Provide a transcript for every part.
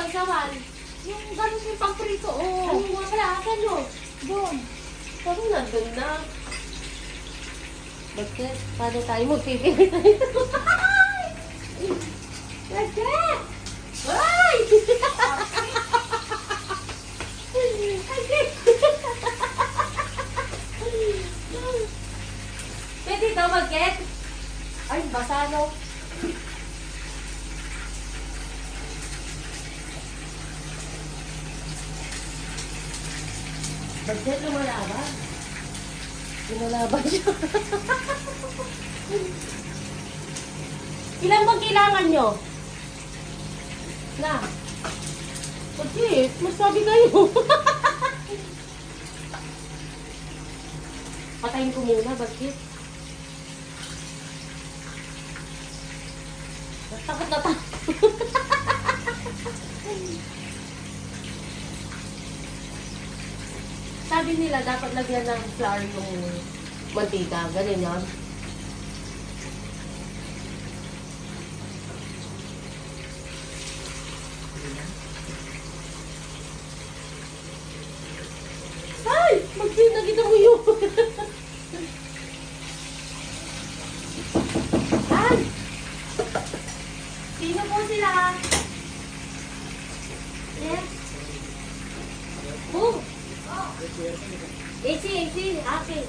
Ay, sawan. Yung gano'n yung pang-prito, oh. Ano nga pala, asan yun? Doon. Sabi nandun na. Bakit? Paano tayo magpipili tayo? Bakit? Ay! Pwede daw mag-get? Ay, basa no? Bagset lumalaban. Lumalaban siya. Ilan bang kailangan nyo? Na. Bagset, masabi kayo. Patayin ko muna, bagset. Takot na takot. Sabi nila, dapat lagyan ng flour yung mantika. Ganun yun. Ay! Magpinagita mo yun. Ay! Sino po sila? Yes. Oh! AC, akin.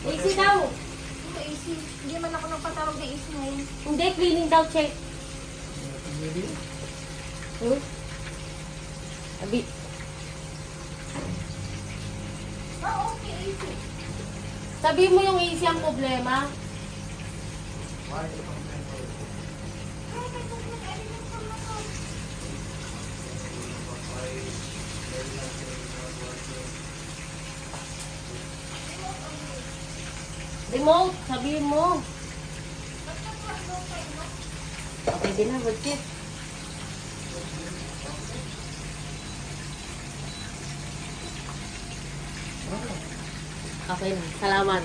AC daw. Yung AC. Hindi man ako nagpatawag ng AC ngayon. Hindi, cleaning daw, check. Abi. Okay, AC. Sabi mo yung AC ang problema. Remote, sabihin mo. Okay din na, budget. Okay na, salamat.